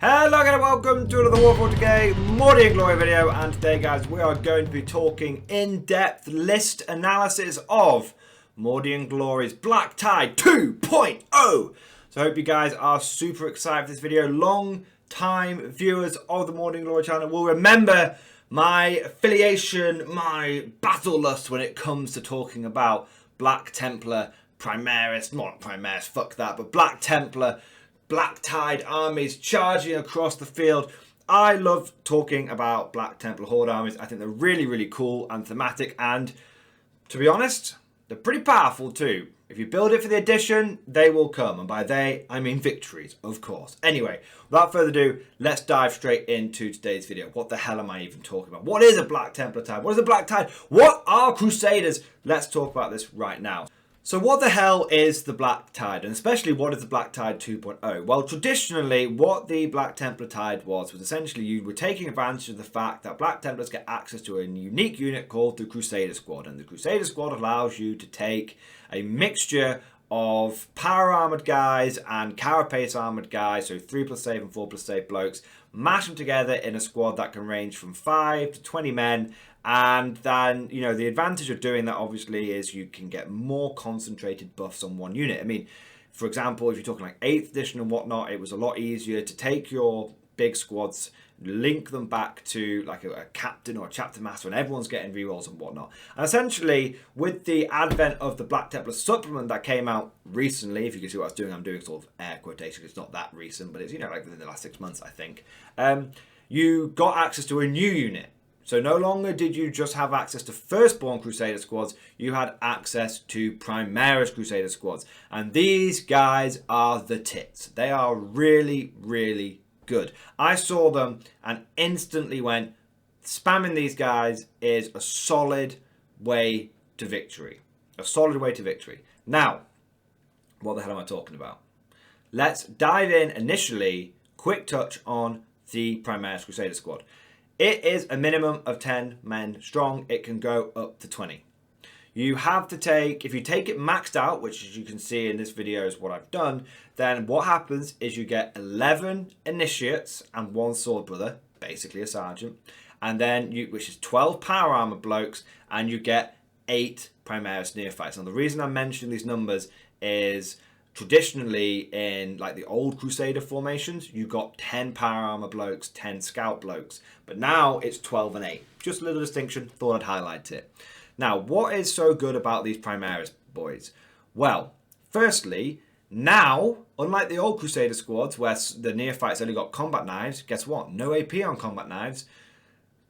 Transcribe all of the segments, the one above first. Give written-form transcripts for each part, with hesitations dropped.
Hello again and welcome to another Warhammer 40k Mordian Glory video, and today guys we are going to be talking in-depth list analysis of Mordian Glory's Black Tide 2.0. So I hope you guys are super excited for this video. Long time viewers of the Mordian Glory channel will remember my affiliation, my battle lust when it comes to talking about Black Templar, Primaris, not Primaris, fuck that, but Black Templar, Black Tide armies charging across the field. I love talking about Black Templar Horde armies. I think they're really, really cool and thematic, and to be honest, they're pretty powerful too. If you build it for the edition, they will come, and by they, I mean victories, of course. Anyway, without further ado, let's dive straight into today's video. What the hell am I even talking about? What is a Black Templar Tide? What is a Black Tide? What are Crusaders? Let's talk about this right now. So what the hell is the Black Tide, and especially what is the Black Tide 2.0? Well, traditionally, what the Black Templar Tide was essentially you were taking advantage of the fact that Black Templars get access to a unique unit called the Crusader Squad, and the Crusader Squad allows you to take a mixture of power armoured guys and carapace armoured guys, so 3+ save and 4+ save blokes, mash them together in a squad that can range from 5 to 20 men. And then, you know, the advantage of doing that obviously is you can get more concentrated buffs on one unit. I mean, for example, if you're talking like 8th edition and whatnot, it was a lot easier to take your big squads, link them back to like a captain or a chapter master, and everyone's getting rerolls and whatnot. And essentially, with the advent of the Black Templar supplement that came out recently, if you can see what I was doing, I'm doing sort of air quotation, it's not that recent, but it's, you know, like within the last 6 months, I think. You got access to a new unit. So no longer did you just have access to Firstborn Crusader Squads, you had access to Primaris Crusader Squads. And these guys are the tits. They are really, really good. I saw them and instantly went, spamming these guys is a solid way to victory. A solid way to victory. Now, what the hell am I talking about? Let's dive in initially, quick touch on the Primaris Crusader Squad. It is a minimum of 10 men strong. It can go up to 20. You have to take, if you take it maxed out, which as you can see in this video is what I've done, then what happens is you get 11 initiates and 1 sword brother, basically a sergeant, and then which is 12 power armor blokes, and you get 8 Primaris neophytes. Now the reason I'm mentioning these numbers is traditionally in like the old Crusader formations, you got 10 power armor blokes, 10 scout blokes, but now it's 12 and 8. Just a little distinction, thought I'd highlight it. Now, what is so good about these Primaris boys? Well, firstly, now, unlike the old Crusader squads where the neophytes only got combat knives, guess what? No AP on combat knives.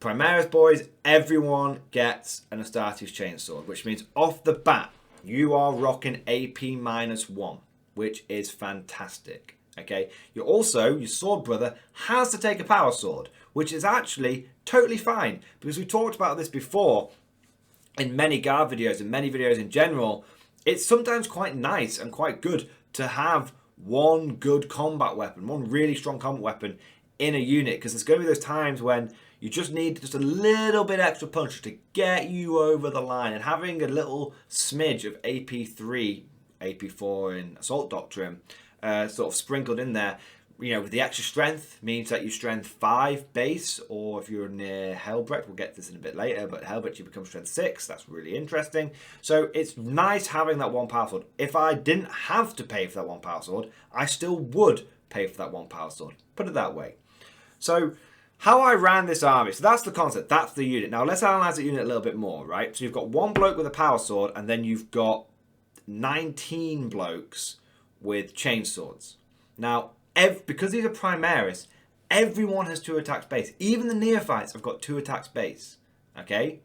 Primaris boys, everyone gets an Astartes chainsword, which means off the bat, you are rocking AP -1. Which is fantastic, okay? You're also, your sword brother has to take a power sword, which is actually totally fine, because we talked about this before in many guard videos and many videos in general. It's sometimes quite nice and quite good to have one good combat weapon, one really strong combat weapon in a unit, because there's going to be those times when you just need just a little bit extra punch to get you over the line, and having a little smidge of AP3, AP4 in Assault Doctrine sort of sprinkled in there, you know, with the extra strength means that you strength 5 base, or if you're near Helbrecht, we'll get this in a bit later, but Helbrecht you become strength 6. That's really interesting. So it's nice having that 1 power sword. If I didn't have to pay for that 1 power sword, I still would pay for that 1 power sword. Put it that way. So how I ran this army, so that's the concept, that's the unit. Now let's analyze the unit a little bit more, right? So you've got 1 bloke with a power sword, and then you've got 19 blokes with chainswords. Now, because these are Primaris, everyone has 2 attacks base. Even the neophytes have got 2 attacks base. Okay?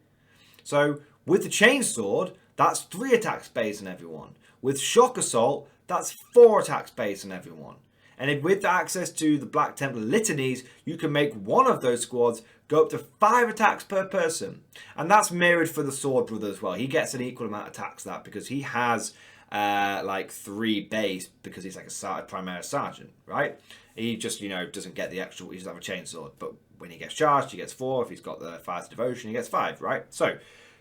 So, with the chainsword, that's 3 attacks base on everyone. With shock assault, that's 4 attacks base on everyone. And with access to the Black Templar litanies, you can make one of those squads go up to 5 attacks per person. And that's mirrored for the sword brother as well. He gets an equal amount of attacks to that because he has like 3 base because he's like a Primaris sergeant, right? He just, you know, doesn't get the extra, he doesn't have a chainsword. But when he gets charged, he gets 4. If he's got the Fire to Devotion, he gets 5, right? So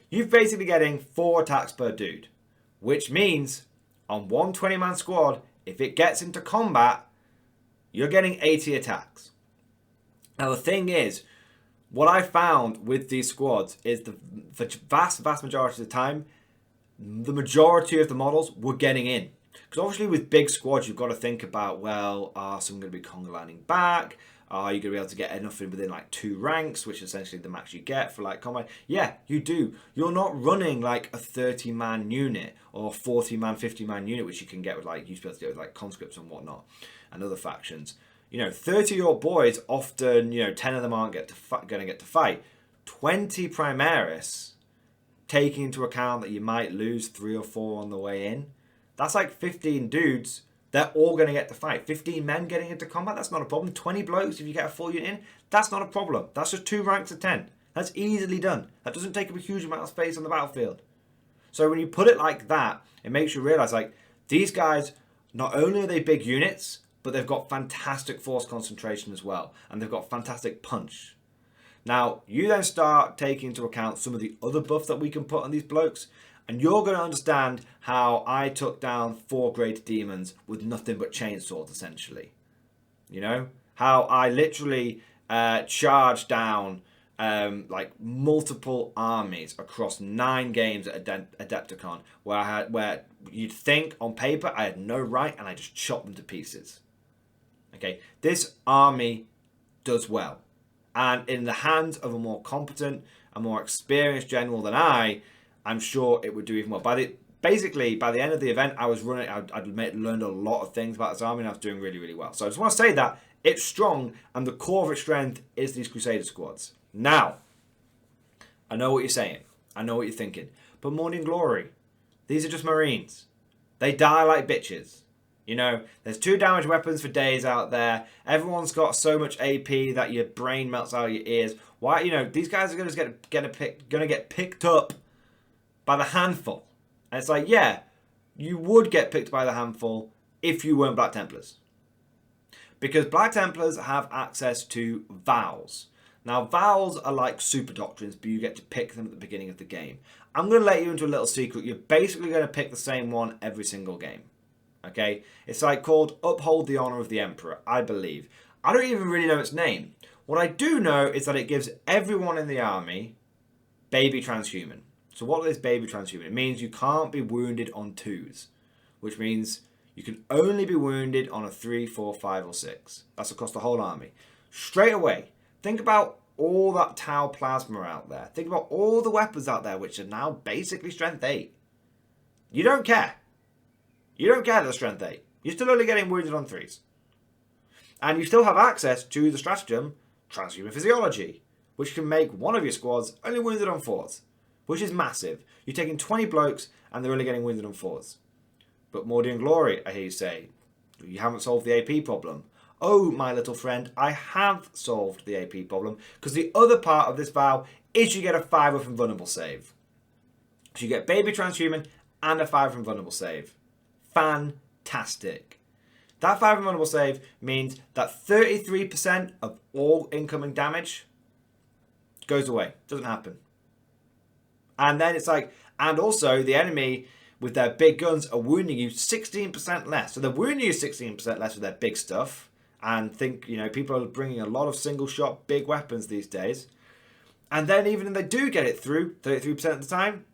you're basically getting 4 attacks per dude, which means on one 20-man squad, if it gets into combat, you're getting 80 attacks. Now, the thing is, what I found with these squads is the vast majority of the time, the majority of the models were getting in. Because obviously with big squads, you've got to think about, well, are some going to be conga lining back? Are you going to be able to get enough in within like 2 ranks, which is essentially the max you get for like combat? Yeah, you do. You're not running like a 30-man unit or 40-man, 50-man unit, which you can get with like, you used to be able to get with like conscripts and whatnot and other factions. You know, 30 of your boys, often, 10 of them aren't going to get to fight. 20 Primaris, taking into account that you might lose 3 or 4 on the way in. That's like 15 dudes. They're all going to get to fight. 15 men getting into combat, that's not a problem. 20 blokes, if you get a full unit in, that's not a problem. That's just 2 ranks of 10. That's easily done. That doesn't take up a huge amount of space on the battlefield. So when you put it like that, it makes you realise, like, these guys, not only are they big units, but they've got fantastic force concentration as well. And they've got fantastic punch. Now, you then start taking into account some of the other buffs that we can put on these blokes, and you're going to understand how I took down 4 great demons with nothing but chainsaws, essentially. You know? How I literally charged down like multiple armies across 9 games at Adepticon, where you'd think on paper I had no right, and I just chopped them to pieces. Okay, this army does well. And in the hands of a more competent and more experienced general than I'm sure it would do even more. Basically, by the end of the event, I'd learned a lot of things about this army, and I was doing really, really well. So I just want to say that it's strong, and the core of its strength is these Crusader squads. Now, I know what you're saying. I know what you're thinking. But Morning Glory, these are just Marines. They die like bitches. You know, there's 2 damage weapons for days out there. Everyone's got so much AP that your brain melts out of your ears. Why? You know, these guys are going to get picked up by the handful. And it's like, yeah, you would get picked by the handful if you weren't Black Templars. Because Black Templars have access to vows. Now, vows are like super doctrines, but you get to pick them at the beginning of the game. I'm going to let you into a little secret. You're basically going to pick the same one every single game. Okay? It's like called Uphold the Honor of the Emperor, I believe. I don't even really know its name. What I do know is that it gives everyone in the army baby transhuman. So what is baby transhuman? It means you can't be wounded on 2s, which means you can only be wounded on a 3, 4, 5, or 6. That's across the whole army. Straight away, think about all that Tau plasma out there. Think about all the weapons out there which are now basically strength 8. You don't care. You don't care that strength 8. You're still only getting wounded on 3s. And you still have access to the stratagem transhuman physiology, which can make one of your squads only wounded on 4s. Which is massive. You're taking 20 blokes and they're only getting wounded on 4s. But Mordian Glory, I hear you say, you haven't solved the AP problem. Oh, my little friend, I have solved the AP problem, because the other part of this vow is you get a 5 from vulnerable save. So you get baby transhuman and a 5 from vulnerable save. Fantastic. That 5 from vulnerable save means that 33% of all incoming damage goes away. Doesn't happen. And then it's like, and also the enemy with their big guns are wounding you 16% less. So they're wounding you 16% less with their big stuff. And think, people are bringing a lot of single shot big weapons these days. And then even if they do get it through 33% of the time,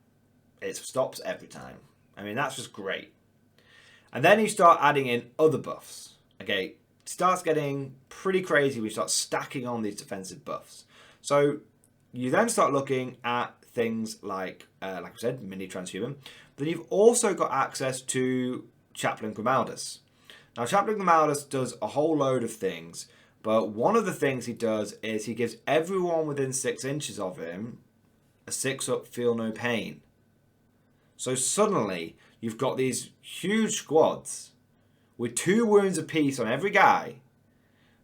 it stops every time. I mean, that's just great. And then you start adding in other buffs. Okay, it starts getting pretty crazy. We start stacking on these defensive buffs. So you then start looking at things like I said, mini transhuman. Then you've also got access to Chaplin Commanders. Now, Chaplin Commanders does a whole load of things, but one of the things he does is he gives everyone within 6 inches of him a 6-up feel no pain. So suddenly you've got these huge squads with 2 wounds apiece on every guy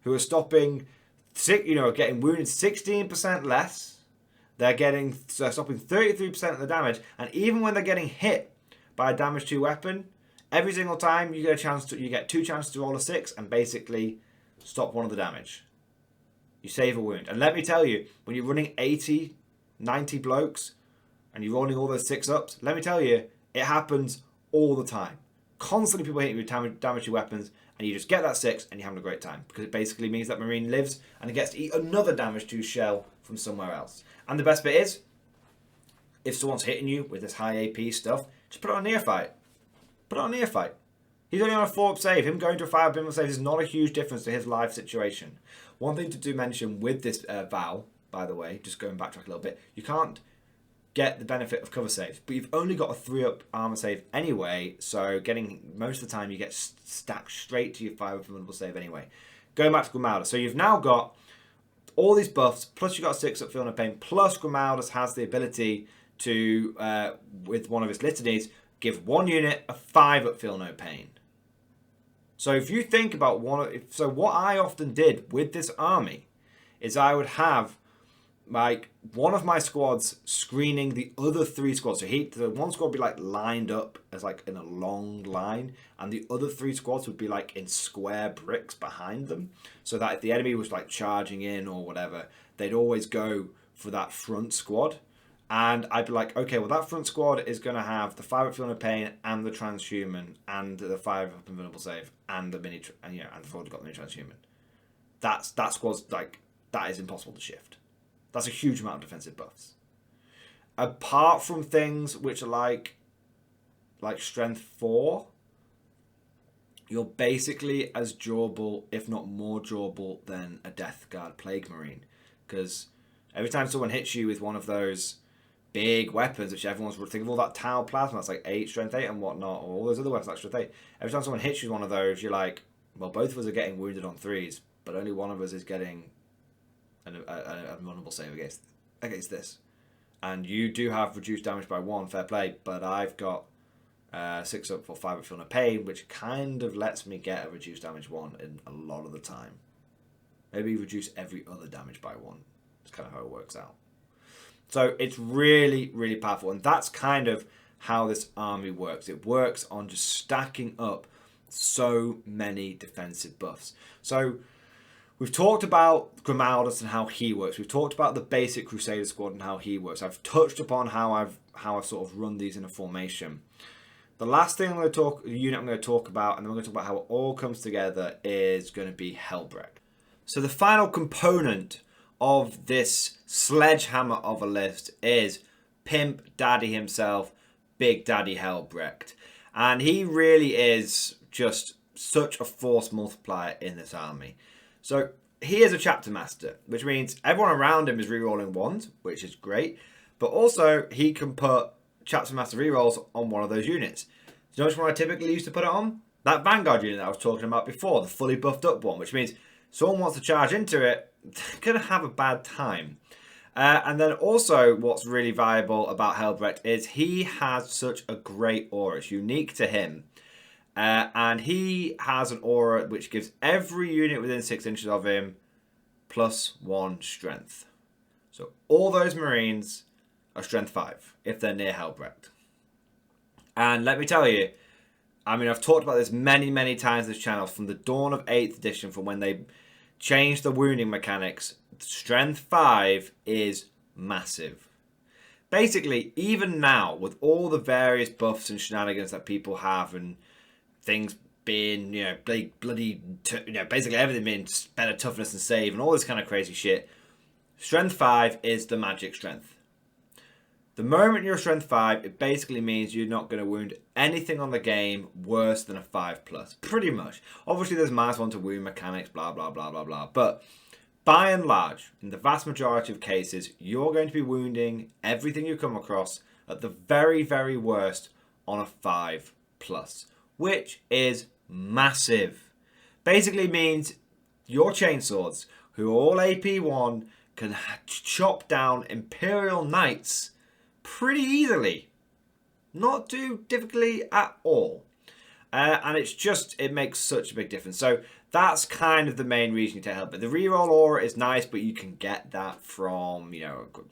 who are stopping, getting wounded 16% less. They're stopping 33% of the damage, and even when they're getting hit by a damage 2 weapon, every single time you get 2 chances to roll a 6 and basically stop one of the damage. You save a wound. And let me tell you, when you're running 80, 90 blokes and you're rolling all those 6-ups, let me tell you, it happens all the time. constantly people hitting you with damage to weapons, and you just get that 6 and you're having a great time. Because it basically means that Marine lives and it gets to eat another damage to shell from somewhere else. And the best bit is, if someone's hitting you with this high AP stuff, just put it on Neophyte. Put it on Neophyte. He's only on a 4-up save. Him going to a 5-up save is not a huge difference to his life situation. One thing to do mention with this Val, by the way, just going backtrack a little bit, you can't get the benefit of cover saves, but you've only got a 3-up armor save anyway, so getting most of the time you get stacked straight to your 5-up vulnerable save anyway. Going back to Grimaldus, so you've now got all these buffs, plus you've got a 6-up Feel No Pain, plus Grimaldus has the ability to, with one of his litanies, give one unit a 5-up Feel No Pain. So if you think about so what I often did with this army is I would have like one of my squads screening the other 3 squads. So the one squad would be like lined up as like in a long line, and the other 3 squads would be like in square bricks behind them, so that if the enemy was like charging in or whatever, they'd always go for that front squad. And I'd be like, okay, well that front squad is going to have the 5-up Feel No Pain and the transhuman and the 5-up invulnerable save and the mini and they've already got the mini transhuman. That squad's like, that is impossible to shift. That's a huge amount of defensive buffs. Apart from things which are like strength 4, you're basically as durable, if not more durable, than a Death Guard Plague Marine. Because every time someone hits you with one of those big weapons, which everyone's think of all that Tau Plasma, that's like 8, strength 8 and whatnot, or all those other weapons like strength 8. Every time someone hits you with one of those, you're like, well, both of us are getting wounded on 3s, but only one of us is getting a vulnerable save against this. And you do have reduced damage by 1, fair play, but I've got 6-up for 5-up Feel No Pain, which kind of lets me get a reduced damage 1 in a lot of the time. Maybe reduce every other damage by 1. That's kind of how it works out. So it's really, really powerful. And that's kind of how this army works. It works on just stacking up so many defensive buffs. So we've talked about Grimaldus and how he works. We've talked about the basic Crusader Squad and how he works. I've touched upon how I've sort of run these in a formation. The last thing unit I'm going to talk about, and then we're going to talk about how it all comes together, is going to be Helbrecht. So the final component of this sledgehammer of a list is Pimp Daddy himself, Big Daddy Helbrecht. And he really is just such a force multiplier in this army. So he is a chapter master, which means everyone around him is rerolling 1s, which is great. But also he can put chapter master rerolls on one of those units. Do you know which one I typically used to put it on? That Vanguard unit that I was talking about before, the fully buffed up one, which means someone wants to charge into it, they're going to have a bad time. And then also what's really valuable about Helbrecht is he has such a great aura. It's unique to him. And he has an aura which gives every unit within 6 inches of him +1 strength. So all those Marines are strength 5 if they're near Helbrecht. And let me tell you, I mean, I've talked about this many, many times on this channel from the dawn of 8th edition, from when they changed the wounding mechanics. Strength 5 is massive. Basically, even now, with all the various buffs and shenanigans that people have, and things being, basically everything being better toughness and save, and all this kind of crazy shit, Strength 5 is the magic strength. The moment you're strength 5, it basically means you're not going to wound anything on the game worse than a 5+. Pretty much. Obviously, there's -1 to wound mechanics, blah, blah, blah, blah, blah. But by and large, in the vast majority of cases, you're going to be wounding everything you come across at the very, very worst on a 5+, which is massive. Basically means your chainswords, who are all AP1, can chop down Imperial Knights pretty easily. Not too difficultly at all. And it makes such a big difference. So that's kind of the main reason you take help. But the reroll aura is nice, but you can get that from,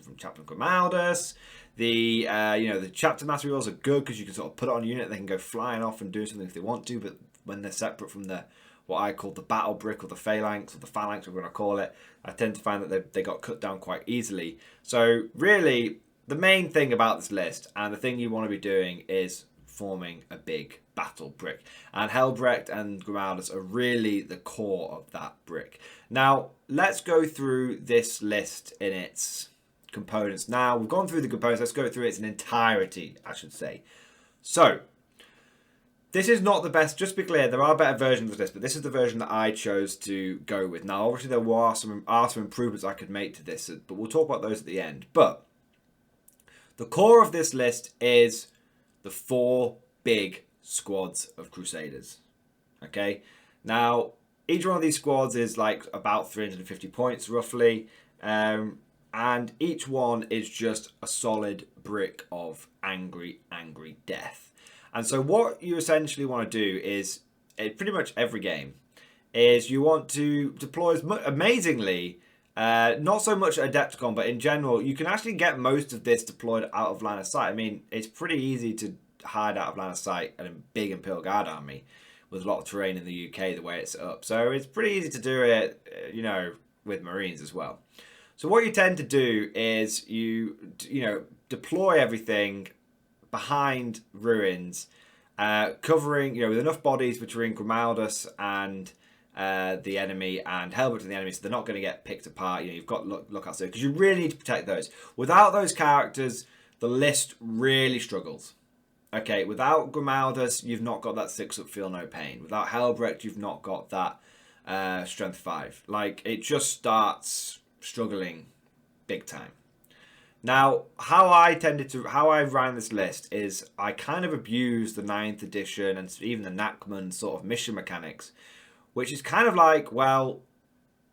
from Chaplin Commanders. The chapter master rerolls are good because you can sort of put it on a unit. They can go flying off and do something if they want to, but when they're separate from what I call the battle brick, or the phalanx, or the phalanx, we're going to call it, I tend to find that they got cut down quite easily. So really, the main thing about this list, and the thing you want to be doing, is forming a big battle brick. And Helbrecht and Grimaldus are really the core of that brick. Now, let's go through this list in its components. Now, we've gone through the components. Let's go through it in entirety, I should say. So, this is not the best. Just to be clear, there are better versions of this, but this is the version that I chose to go with. Now, obviously, there are some improvements I could make to this, but we'll talk about those at the end. But the core of this list is the 4 big squads of Crusaders. Okay? Now, each one of these squads is like about 350 points, roughly. And each one is just a solid brick of angry, angry death. And so what you essentially want to do is, pretty much every game, is you want to deploy amazingly, not so much at Adepticon, but in general, you can actually get most of this deployed out of line of sight. I mean, it's pretty easy to hide out of line of sight in a big Imperial Guard army with a lot of terrain in the UK, the way it's set up. So it's pretty easy to do it, you know, with Marines as well. So what you tend to do is you deploy everything behind ruins, covering, with enough bodies between Grimaldus and the enemy and Helbrecht and the enemy, so they're not going to get picked apart. You've got lookouts there because you really need to protect those. Without those characters, the list really struggles. Okay, without Grimaldus, you've not got that 6-up feel no pain. Without Helbrecht, you've not got that strength 5. Like, it just starts struggling big time. Now, how I ran this list is I kind of abused the 9th edition and even the Nachman sort of mission mechanics, which is kind of like, well,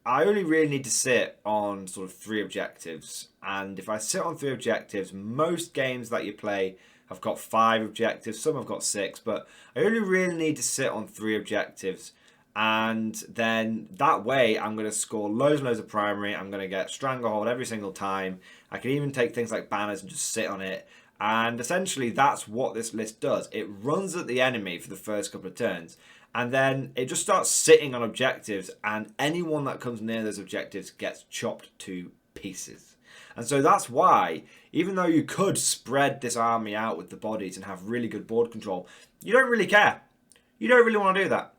I only really need to sit on sort of 3 objectives. And if I sit on 3 objectives, most games that you play have got 5 objectives, some have got 6, but I only really need to sit on 3 objectives. And then that way, I'm going to score loads and loads of primary. I'm going to get Stranglehold every single time. I can even take things like banners and just sit on it. And essentially, that's what this list does. It runs at the enemy for the first couple of turns. And then it just starts sitting on objectives. And anyone that comes near those objectives gets chopped to pieces. And so that's why, even though you could spread this army out with the bodies and have really good board control, you don't really care. You don't really want to do that.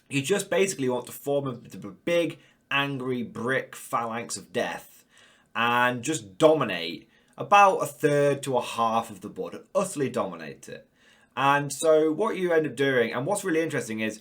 You just basically want to form a big, angry brick phalanx of death and just dominate about a third to a half of the board and utterly dominate it. And so what you end up doing, and what's really interesting is,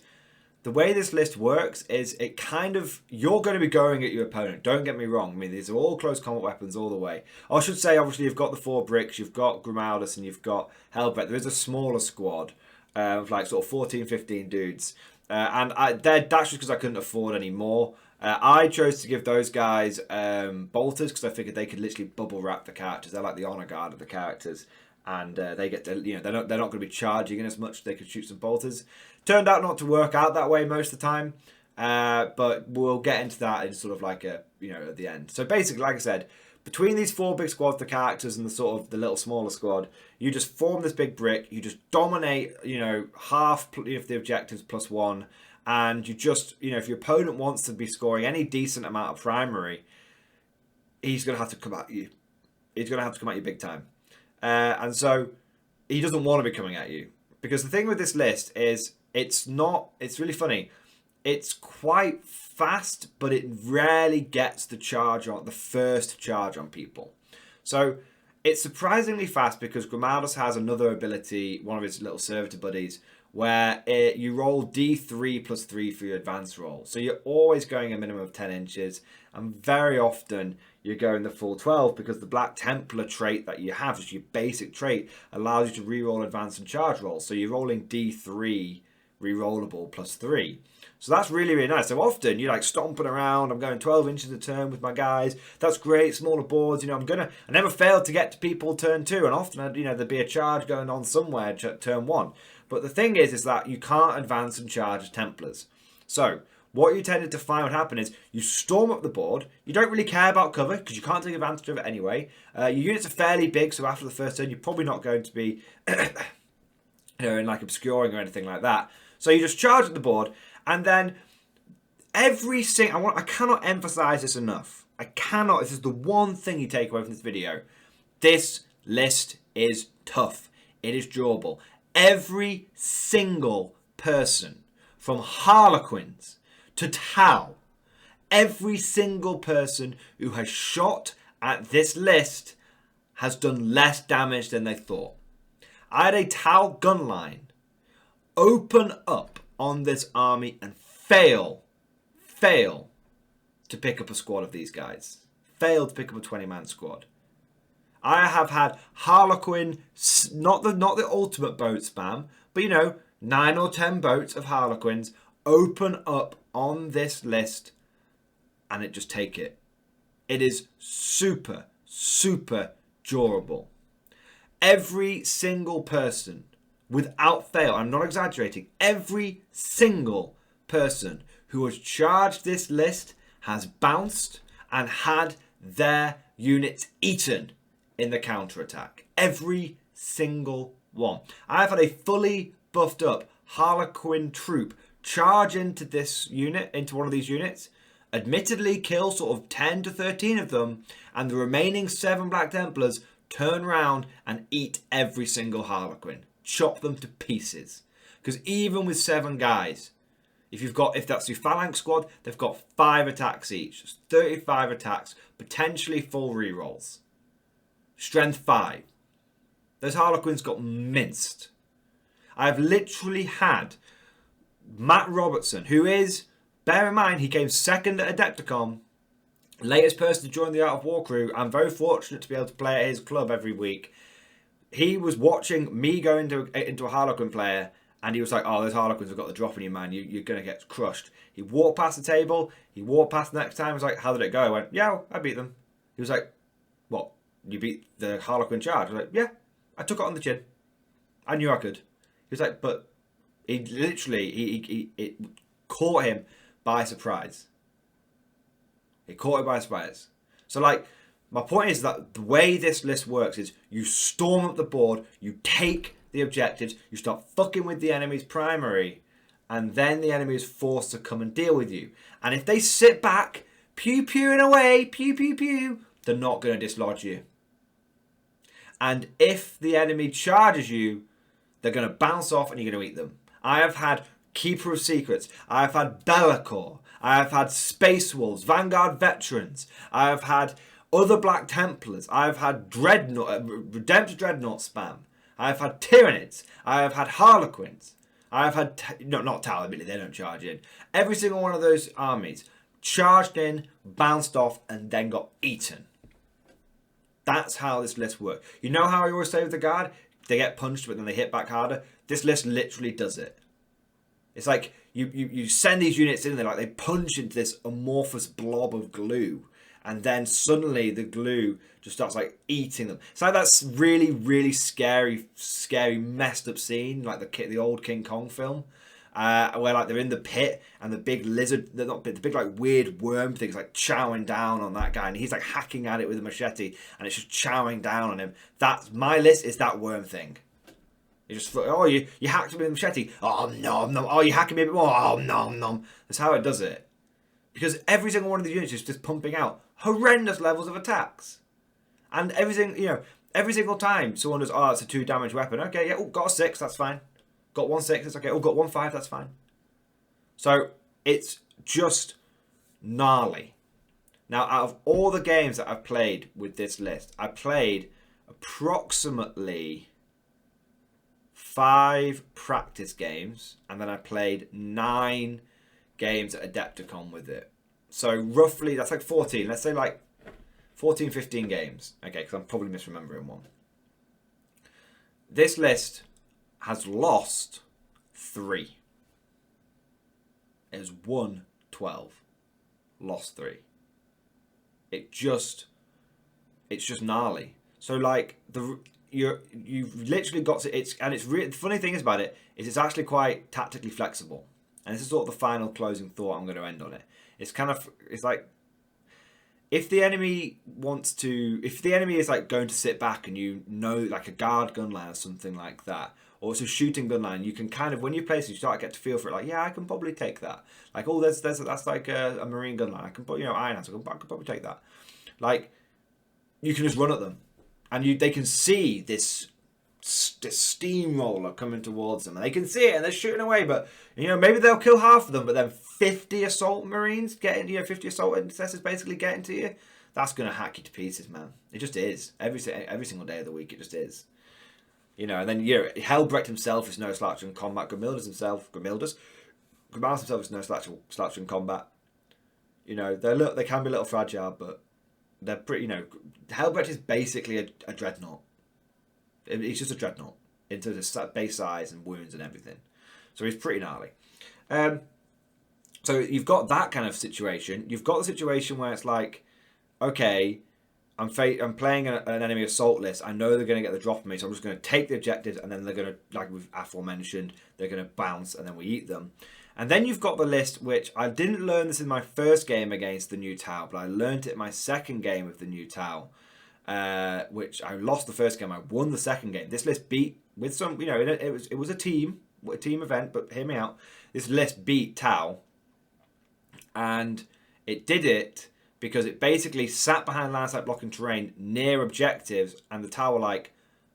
the way this list works is it kind of, you're going to be going at your opponent. Don't get me wrong. I mean, these are all close combat weapons all the way. I should say, obviously, you've got the 4 bricks, you've got Grimaldus, and you've got Helbrecht. There is a smaller squad of like sort of 14, 15 dudes. That's just because I couldn't afford any more. I chose to give those guys bolters because I figured they could literally bubble wrap the characters. They're like the honor guard of the characters, and they get to, they're not going to be charging in as much. They could shoot some bolters. Turned out not to work out that way most of the time, but we'll get into that in sort of like a at the end. So basically, like I said, between these 4 big squads, the characters and the sort of the little smaller squad, you just form this big brick. You just dominate, half of the objectives plus 1. And you just, if your opponent wants to be scoring any decent amount of primary, he's going to have to come at you. He's going to have to come at you big time. And so he doesn't want to be coming at you. Because the thing with this list is it's really funny. It's quite fast, but it rarely gets the first charge on people. So it's surprisingly fast because Grimaldus has another ability, one of his little servitor buddies, where you roll D3 plus 3 for your advance roll. So you're always going a minimum of 10 inches, and very often you're going the full 12 because the Black Templar trait that you have, is your basic trait, allows you to reroll advance and charge rolls. So you're rolling D3 rerollable plus 3. So that's really, really nice. So often you're like stomping around. I'm going 12 inches a turn with my guys. That's great. Smaller boards. I never failed to get to people turn 2. And often, there'd be a charge going on somewhere turn 1. But the thing is that you can't advance and charge as Templars. So what you tended to find would happen is you storm up the board. You don't really care about cover because you can't take advantage of it anyway. Your units are fairly big. So after the first turn, you're probably not going to be in like obscuring or anything like that. So you just charge at the board. And then I cannot emphasize this enough. This is the one thing you take away from this video. This list is tough. It is durable. every single person, from Harlequins to Tau, every single person who has shot at this list has done less damage than they thought. I had a Tau gun line open up on this army and fail to pick up a squad of these guys. Fail to pick up a 20-man squad. I have had Harlequin, not the ultimate boat spam, but 9 or 10 boats of Harlequins open up on this list and it just take it. It is super, super durable. Every single person, without fail, I'm not exaggerating, every single person who has charged this list has bounced and had their units eaten in the counterattack. Every single one. I've had a fully buffed up Harlequin troop charge into this unit, into one of these units, admittedly kill sort of 10 to 13 of them, and the remaining 7 Black Templars turn around and eat every single Harlequin. Chop them to pieces. Because even with 7 guys, if that's your phalanx squad, they've got 5 attacks each. That's 35 attacks, potentially full rerolls. Strength 5. Those Harlequins got minced. I've literally had Matt Robertson, who is, bear in mind, he came second at Adepticon, latest person to join the Art of War crew. I'm very fortunate to be able to play at his club every week. He was watching me go into a Harlequin player, and he was like, oh, those Harlequins have got the drop on you, man. You're going to get crushed. He walked past the table. He walked past the next time. He was like, how did it go? I went, yeah, I beat them. He was like, what? You beat the Harlequin charge? I was like, yeah, I took it on the chin. I knew I could. He was like, but he literally, it caught him by surprise. It caught him by surprise. So, like, my point is that the way this list works is you storm up the board, you take the objectives, you start fucking with the enemy's primary, and then the enemy is forced to come and deal with you. And if they sit back, pew-pewing away, pew-pew-pew, they're not going to dislodge you. And if the enemy charges you, they're going to bounce off and you're going to eat them. I have had Keeper of Secrets. I have had Be'lakor. I have had Space Wolves, Vanguard Veterans. I have had other Black Templars. I have had Redemptor Dreadnought spam. I have had Tyranids. I have had Harlequins. I have had, not Tower, admittedly, they don't charge in. Every single one of those armies charged in, bounced off, and then got eaten. That's how this list works. You know how I always say with the Guard? They get punched, but then they hit back harder. This list literally does it. It's like you send these units in, they punch into this amorphous blob of glue, and then suddenly the glue just starts like eating them. It's like that's really, really scary, messed up scene, like the old King Kong film, where like they're in the pit and the big lizard, they're not the big like weird worm thing's like chowing down on that guy, and he's like hacking at it with a machete, and it's just chowing down on him. That's my list. Is that worm thing? You just, oh, you hacked me with a machete. Oh, nom, nom. Oh, you hacking me a bit more. Oh, nom, nom. That's how it does it. Because every single one of the units is just pumping out horrendous levels of attacks. And everything, every single time someone does, oh, it's a 2 damage weapon. Okay, yeah, oh, got a 6, that's fine. Got 1 6, that's okay. Oh, got 1 5, that's fine. So, it's just gnarly. Now, out of all the games that I've played with this list, I played approximately 5 practice games, and then I played 9 games at Adepticon with it. So roughly, that's like 14. Let's say like 14, 15 games. Okay, because I'm probably misremembering one. This list has lost 3. It has won 12. Lost 3. It's just gnarly. So like you've literally got to, the funny thing is about it is it's actually quite tactically flexible, and this is sort of the final closing thought I'm going to end on it. It's like if the enemy is like going to sit back, and like a guard gun line or something like that, or it's a shooting gun line, you can kind of, when you place it, you start to get to feel for it, like, yeah, I can probably take that. Like, oh, that's like a marine gun line, I can put, iron hands, I can probably take that. Like, you can just run at them. And they can see this steamroller coming towards them, and they can see it and they're shooting away, but maybe they'll kill half of them, but then 50 assault marines getting 50 assault intercessors basically getting to you. That's gonna hack you to pieces, man. It just is. Every single day of the week, it just is. And then Helbrecht himself is no slouch in combat. Grimildus himself is no slouch in combat. They can be a little fragile, but they're pretty. Helbrecht is basically a dreadnought. He's just a dreadnought in terms of base size and wounds and everything. So he's pretty gnarly. So you've got that kind of situation. You've got the situation where it's like, okay, I'm playing an enemy assault list. I know they're going to get the drop on me, so I'm just going to take the objectives, and then they're going to, like we've aforementioned, they're going to bounce, and then we eat them. And then you've got the list, which I didn't learn this in my first game against the new Tau, but I learned it in my second game with the new Tau, which I lost the first game. I won the second game. This list beat, with some, it was a team event, but hear me out. This list beat Tau, and it did it because it basically sat behind landslide blocking terrain near objectives, and the Tau were like,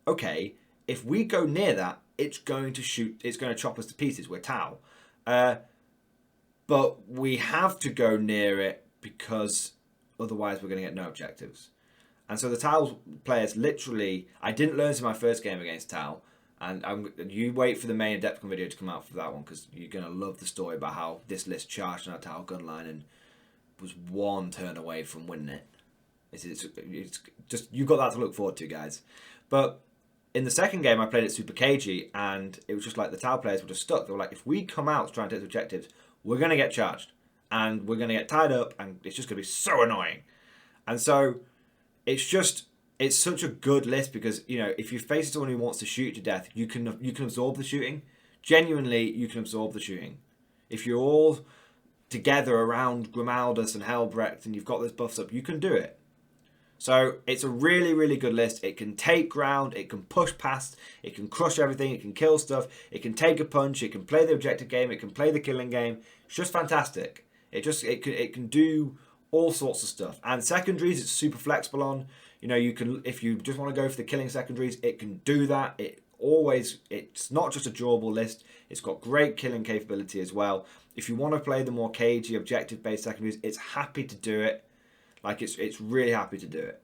okay, if we go near that, it's going to chop us to pieces. We're Tau. But we have to go near it because otherwise we're going to get no objectives. And so the Tau players literally, I didn't learn this in my first game against Tau, and you wait for the main Adepticon video to come out for that one, because you're going to love the story about how this list charged on our Tau gun line and was one turn away from winning it. It's just, you've got that to look forward to, guys. But in the second game, I played it super cagey, and it was just like the Tau players were just stuck. They were like, if we come out to try and take the objectives, we're going to get charged, and we're going to get tied up, and it's just going to be so annoying. And so it's such a good list, because if you face someone who wants to shoot to death, you can absorb the shooting. Genuinely, you can absorb the shooting. If you're all together around Grimaldus and Helbrecht and you've got those buffs up, you can do it. So it's a really, really good list. It can take ground, it can push past, it can crush everything, it can kill stuff, it can take a punch, it can play the objective game, it can play the killing game. It's just fantastic. It can do all sorts of stuff. And secondaries, it's super flexible on. You can, if you just want to go for the killing secondaries, it can do that. It's not just a drawable list. It's got great killing capability as well. If you want to play the more cagey, objective-based secondaries, it's happy to do it. Like, it's really happy to do it.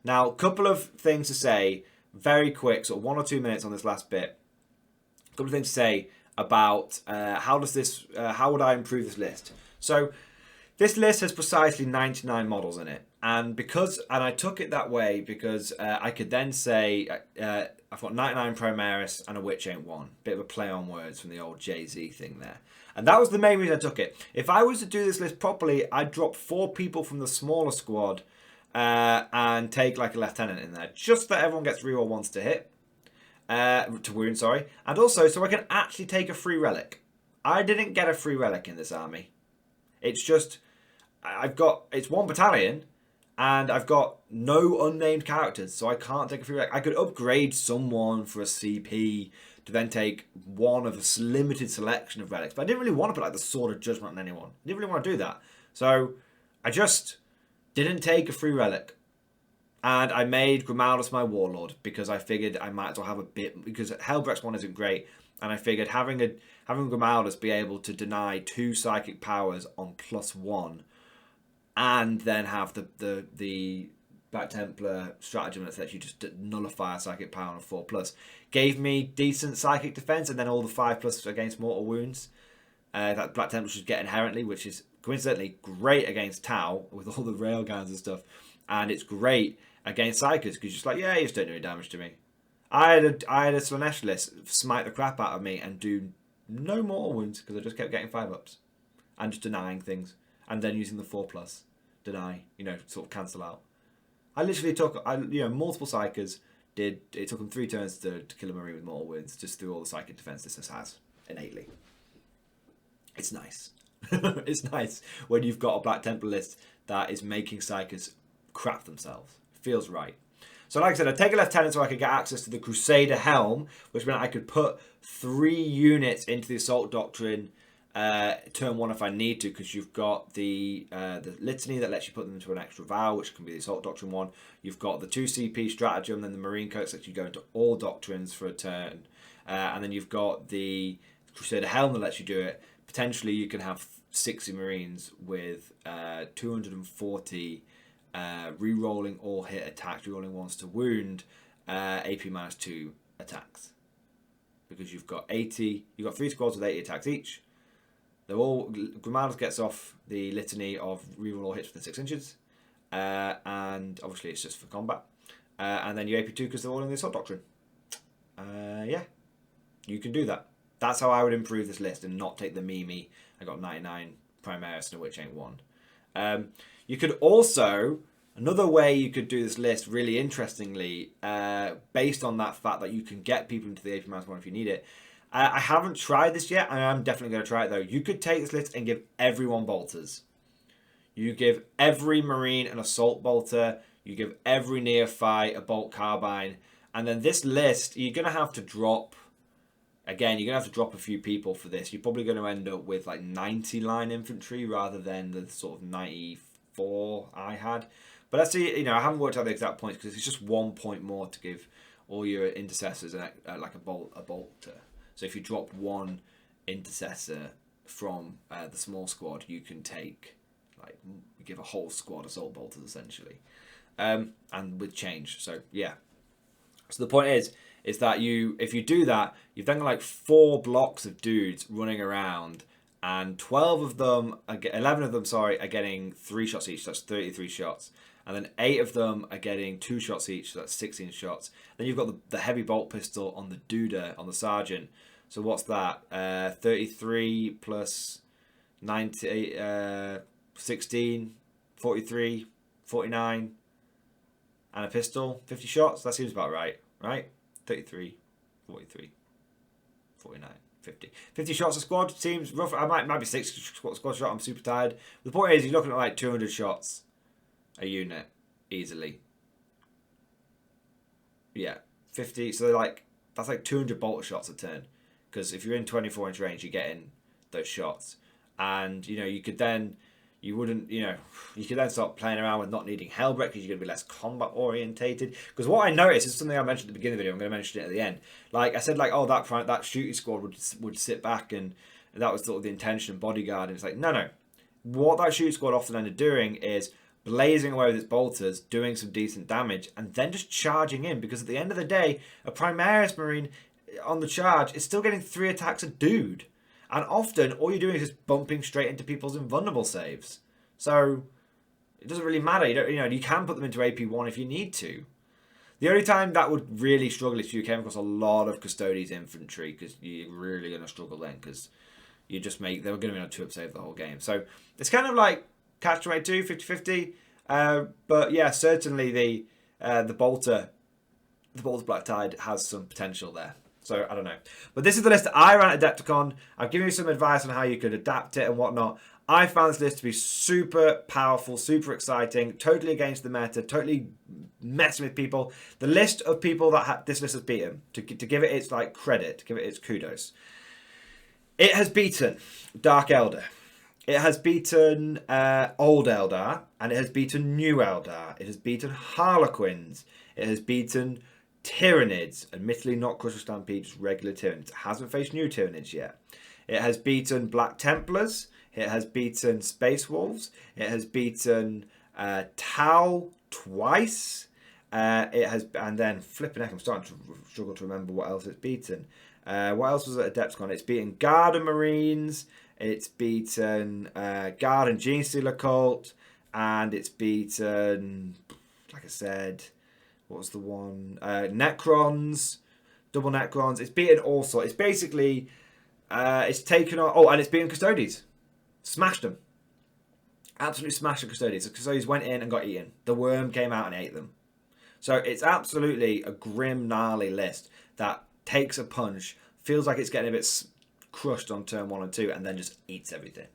Now, a couple of things to say, very quick, sort of 1 or 2 minutes on this last bit. A couple of things to say about how would I improve this list? So, this list has precisely 99 models in it. And I took it that way because I could then say I've got 99 Primaris and a Witch Ain't One. Bit of a play on words from the old Jay-Z thing there. And that was the main reason I took it. If I was to do this list properly, I'd drop 4 people from the smaller squad and take like a lieutenant in there. Just that everyone gets reroll once to hit. To wound, sorry. And also so I can actually take a free relic. I didn't get a free relic in this army. It's just, it's 1 battalion, and I've got no unnamed characters, so I can't take a free relic. I could upgrade someone for a CP to then take one of a limited selection of relics, but I didn't really want to put like the Sword of Judgment on anyone. I didn't really want to do that. So I just didn't take a free relic. And I made Grimaldus my warlord because I figured I might as well have a bit, because Helbrecht's one isn't great, and I figured having Grimaldus be able to deny 2 psychic powers on +1 and then have the Black Templar stratagem that lets you just nullify a psychic power on a 4+. Gave me decent psychic defense, and then all the 5+ against mortal wounds that Black Templar should get inherently, which is coincidentally great against Tau with all the railguns and stuff, and it's great against Psykers because you're just like, yeah, you just don't do any damage to me. I had a Slanesh smite the crap out of me and do no mortal wounds because I just kept getting 5-ups and just denying things, and then using the 4+ deny, sort of cancel out. I literally took, multiple Psykers. It took them 3 turns to kill a Marine with mortal wounds, just through all the psychic defense this has innately. It's nice. It's nice when you've got a Black Templar list that is making Psykers crap themselves. It feels right. So like I said, I'd take a lieutenant so I could get access to the Crusader helm, which meant I could put 3 units into the assault doctrine turn 1 if I need to, because you've got the litany that lets you put them into an extra vow, which can be the Assault Doctrine one. You've got the 2 CP stratagem, then the Marine Coats lets you go into all doctrines for a turn. And then you've got the Crusader Helm that lets you do it. Potentially you can have 60 Marines with 240 re-rolling all hit attacks, re-rolling ones to wound, AP -2 attacks. Because you've got 3 squads with 80 attacks each. They're all, Commanders gets off the litany of reroll all hits within 6 inches. And obviously it's just for combat. And then you AP2 because they're all in the Assault Doctrine. Yeah, you can do that. That's how I would improve this list and not take the Mimi. I got 99 Primaris and a Witch ain't one. You could also, another way you could do this list really interestingly, based on that fact that you can get people into the AP -1 if you need it. I haven't tried this yet. I am definitely going to try it though. You could take this list and give everyone bolters. You give every Marine an assault bolter. You give every neophyte a bolt carbine. And then this list, you're going to have to drop, again, you're going to have to drop a few people for this. You're probably going to end up with like 90 line infantry rather than the sort of 94 I had. But let's see, I haven't worked out the exact points because it's just 1 point more to give all your intercessors like a bolter. So if you drop 1 intercessor from the small squad, you can take, give a whole squad assault bolters essentially, and with change. So yeah. So the point is that if you do that, you've then got like 4 blocks of dudes running around, and 11 of them, are getting 3 shots each. So that's 33 shots. And then 8 of them are getting 2 shots each. So that's 16 shots. Then you've got the heavy bolt pistol on the Duda, on the Sergeant. So what's that? 33 plus 90, 16, 43, 49, and a pistol. 50 shots? That seems about right, right? 33, 43, 49, 50. 50 shots a squad seems rough. I might be 6 squad shot. I'm super tired. The point is, you're looking at like 200 shots a unit easily. Yeah, 50. So that's like 200 bolter shots a turn. Because if you're in 24-inch range, you're getting those shots. And, you could then start playing around with not needing Hellbreak because you're going to be less combat orientated. Because what I noticed is something I mentioned at the beginning of the video. I'm going to mention it at the end. Like I said, that shooting squad would sit back, and that was sort of the intention, bodyguard. And it's like, no. What that shooting squad often ended doing is blazing away with its bolters, doing some decent damage, and then just charging in. Because at the end of the day, a Primaris Marine on the charge is still getting 3 attacks a dude. And often, all you're doing is just bumping straight into people's invulnerable saves. So, it doesn't really matter. You can put them into AP1 if you need to. The only time that would really struggle is if you came across a lot of Custodes infantry, because you're really going to struggle then, because they were going to be on 2-up save the whole game. So, it's kind of like catch 22, 50-50. But yeah, certainly the bolter Black Tide has some potential there. So, I don't know. But this is the list that I ran at Adepticon. I've given you some advice on how you could adapt it and whatnot. I found this list to be super powerful, super exciting, totally against the meta, totally messing with people. The list of people that this list has beaten, to give it its credit, to give it its kudos. It has beaten Dark Eldar. It has beaten Old Eldar, and it has beaten New Eldar. It has beaten Harlequins. It has beaten Tyranids, admittedly not Crystal Stampede, just regular Tyranids. It hasn't faced new Tyranids yet. It has beaten Black Templars. It has beaten Space Wolves. It has beaten Tau twice. And then flipping heck, I'm starting to struggle to remember what else it's beaten. What else was at Adepticon? It's beaten Garda Marines. It's beaten Guard and Genestealer Cult. And it's beaten, like I said, what was the one? Necrons, double Necrons. It's beaten all sorts. It's basically, it's taken on. Oh, and it's beaten Custodes. Smashed them. Absolutely smashed the Custodes. The Custodes went in and got eaten. The worm came out and ate them. So it's absolutely a grim, gnarly list that takes a punch, feels like it's getting a bit crushed on turn 1 and 2, and then just eats everything.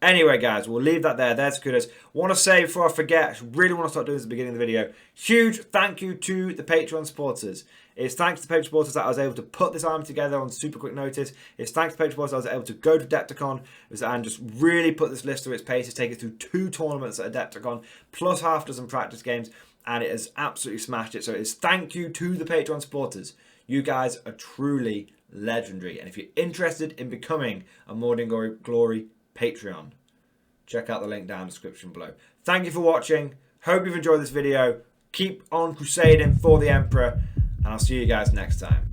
Anyway, guys, we'll leave that there. There's kudos. Want to say before I forget, I really want to start doing this at the beginning of the video. Huge thank you to the Patreon supporters. It's thanks to the Patreon supporters that I was able to put this army together on super quick notice. It's thanks to the Patreon supporters I was able to go to Adepticon and just really put this list through its paces, take it through 2 tournaments at Adepticon, plus half a dozen practice games, and it has absolutely smashed it. So it's thank you to the Patreon supporters. You guys are truly legendary. And if you're interested in becoming a Mordian Glory Patreon, check out the link down in the description below. Thank you for watching. Hope you've enjoyed this video. Keep on crusading for the Emperor, and I'll see you guys next time.